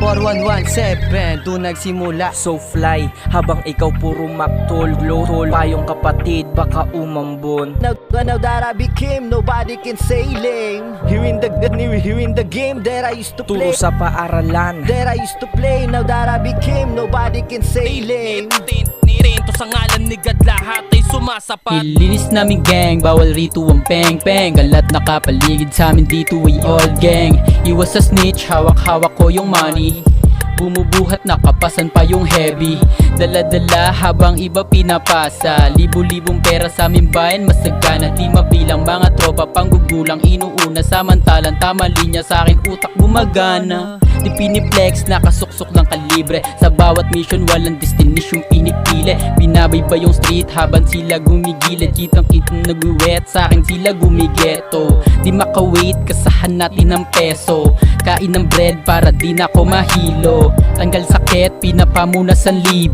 4117, doon nagsimula. So fly, habang ikaw puro maktol, glotol, payong kapatid, baka umambon. Now that I became, nobody can say lame. Here in the game that I used to Turo play. sa paaralan, That I used to play, now that I became, nobody can say lame. Nirento sa ngalan ni God, lahat ay sumasapat. Ilinis namin gang, bawal rito ang peng-peng. Galat nakapaligid sa amin dito ay all gang. Iwas sa snitch, hawak-hawak ko yung money. Bumubuhat nakapasan pa yung heavy. Dala-dala habang iba pinapasa. Libo-libong pera sa aming bayan, masagana. Di mabilang mga tropa, panggugulang inuuna. Samantalang tama linya sa akin, utak gumagana. Di piniplex, nakasuksok ng kalibre. Sa bawat mission, walang destination pinipili. Binabayba yung street habang sila gumigilid. Kitang-kitang nag-wet, sa akin sila gumigeto. Di makawait, kasahan natin ng peso. Kain ng bread para di na ako mahilo. Tanggal sakit, pinapamuna 1,000.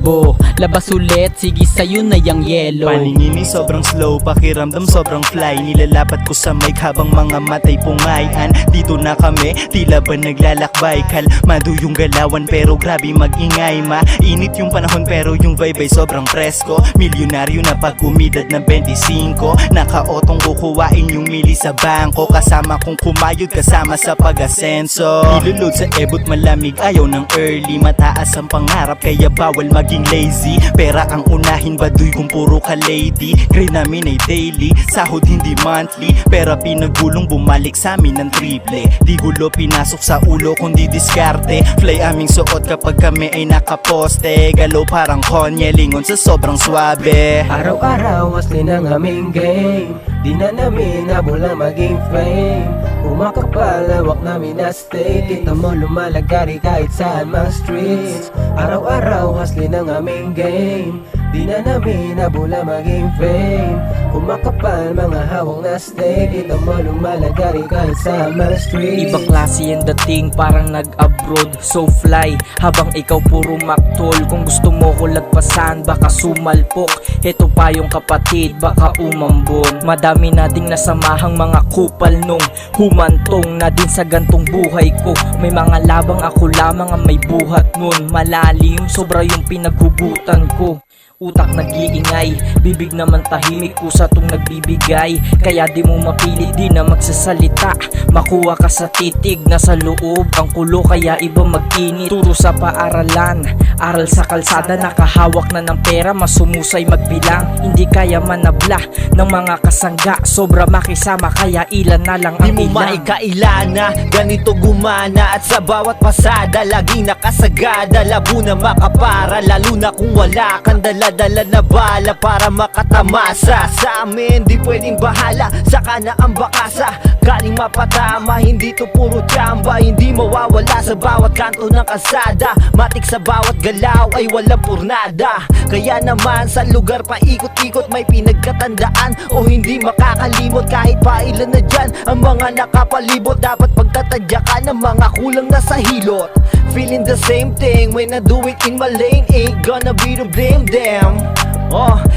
Labas ulit, sige sa'yo na yung yellow. Paningini sobrang slow, pakiramdam sobrang fly. Nilalapat ko sa mic habang mga matay pungayan. Dito na kami, tila ba naglalakbay. Kalmado yung galawan pero grabe magingay. Mainit yung panahon pero yung vibe ay sobrang presko. Milyonaryo na pag umidad ng 25. Nakaotong kukuwain yung mili sa bangko. Kasama kong kumayod, kasama sa pag-asenso. Nilulod sa ebot malamig, ayaw ng early. Mataas ang pangarap kaya bawal maging lazy. Pera ang unahin, baduy kung puro ka lady. Grade namin ay daily, sahod hindi monthly. Pera pinagulong, bumalik sa amin ng triple. Di gulo pinasok sa ulo kundi diskarte. Fly aming suot kapag kami ay nakaposte. Galaw parang konye, lingon sa sobrang swabe. Araw-araw asli ng aming game. Di na namin nabula maging flame. Kumakapal, lawak namin na stay. Kita mo lumalagari kahit saan mang streets. Araw-araw hasli ng aming game. Di na namin nabula maging fame. Kumakapal, mga hawak na stay. Kita mo lumalagari kahit saan mang streets. Ibang klase yung dating, parang nag-abroad. So fly, habang ikaw puro maktol. Kung gusto mo ko lagpasan, baka sumalpok. Ito pa yung kapatid, baka umambon. Madami nating nasamahang mga kupal nung humantong na din sa gantong buhay ko. May mga labang, ako lamang ang may buhat nun. Malalim, sobra yung pinaghugutan ko. Utak nag-iingay, bibig naman tahimik, kusa tong nagbibigay. Kaya di mo mapilit, di na magsasalita. Makuha ka sa titig, nasa loob ang kulo, kaya iba mag-init. Turo sa paaralan, aral sa kalsada. Nakahawak na ng pera, masumusay magbilang. Hindi kaya manabla ng mga kasangga. Sobra makisama, kaya ilan na lang ang Di mo ilang. maikailana, ganito gumana. At sa bawat pasada, lagi nakasagada. Labo na makapara, lalo na kung wala kang dala na bala para makatamasa. Sa amin, di pwedeng bahala, saka na ang bakasa. Galing mapatama, hindi to puro tsamba. Hindi mawawala sa bawat kanto ng kasada. Matik sa bawat galaw ay walang purnada. Kaya naman sa lugar paikot-ikot may pinagkatandaan. O hindi makakalimot kahit pa ilan na dyan ang mga nakapalibot. Dapat pagtatadyakan ng mga kulang na sa hilot. Feeling the same thing when I do it in my lane. Ain't gonna be to blame them.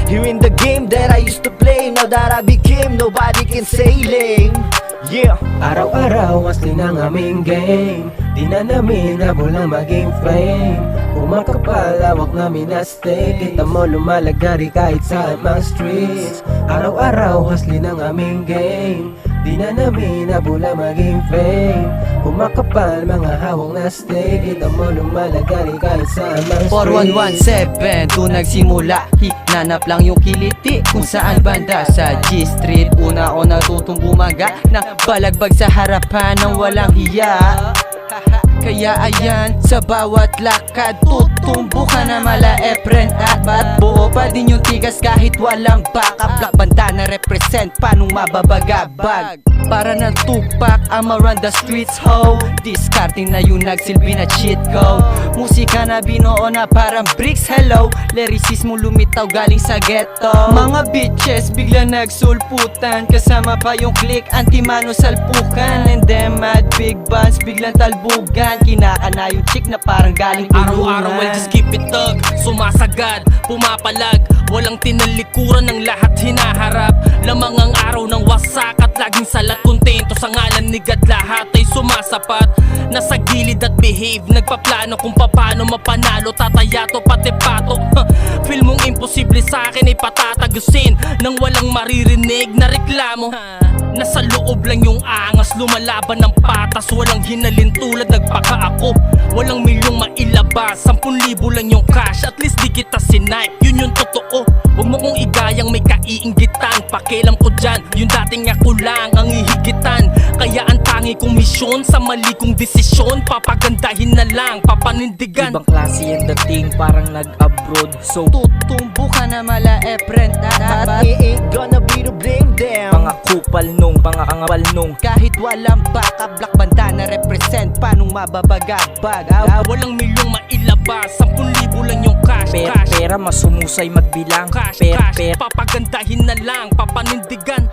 Here in the game that I used to play. Now that I became, nobody can say lame. Yeah. Araw-araw asli ng aming game. Di na namin nabula maging flame. Kumakapal, lawak namin na stay. Kita mo lumalagari kahit saan mang streets. Araw-araw hasli ng aming game. Di na namin nabula maging fame. Kumakapal, mga hawak na stay. Kita mo lumalagari kahit saan mang streets. 4117, doon nagsimula. Hinanap lang yung kiliti kung saan banda. Sa G Street, una ako natutong bumaga. Nabalagbag sa harapan ng walang hiya. Kaya ayan, sa bawat lakad tutumbo ka na mala Efren at buo pa din yung tigas kahit walang backup. Black banda na represent, panong mababagabag. Para na Tupac, I'm around the streets ho. Discarding na yung nagsilbi na cheat code. Musika na binuo na parang bricks, hello. Lyricismo lumitaw galing sa ghetto. Mga bitches bigla nagsulputan, kasama pa yung click, anti-mano salpukan. And them mad big bands biglang talbugan, kinakana yung chick na parang galing Araw-araw tulungan. well just keep it thug, sumasagad, pumapalag, walang tinalikuran ng lahat hinaharap. Lamang ang araw ng wasak at laging salat, kontento sa ngalan ni God lahat ay sumasapat. Nasa gilid at behave, nagpaplano kung paano mapanalo, tatayato pati pato. Feel mong imposible sa akin ay patatagusin nang walang maririnig na reklamo. Nasa loob lang yung angas, lumalaban ng patas, walang hinalin tulad nagpaka ako. Walang milyong mailabas, 10,000 lang yung cash, at least di kita sinipe, yun yung totoo. Huwag mo kong igayang may kaiinggitan, pakialam ko dyan, yung dating ako lang ang ihigitan. Kaya ang tangi kong misyon sa mali kong desisyon, papagandahin na lang, papanindigan. Ibang klase yung dating parang nag-abroad. So Tutumbo ka na mala friend, But it ain't gonna be to blame them. mga kupal nung, mga angapal nung. kahit walang backup, black banda na represent, panong mababagabag. Walang milyong mailabas, 10,000 lang yung cash, cash. Pera masumusay magbilang. Cash, Pera, cash, papagandahin na lang, papanindigan.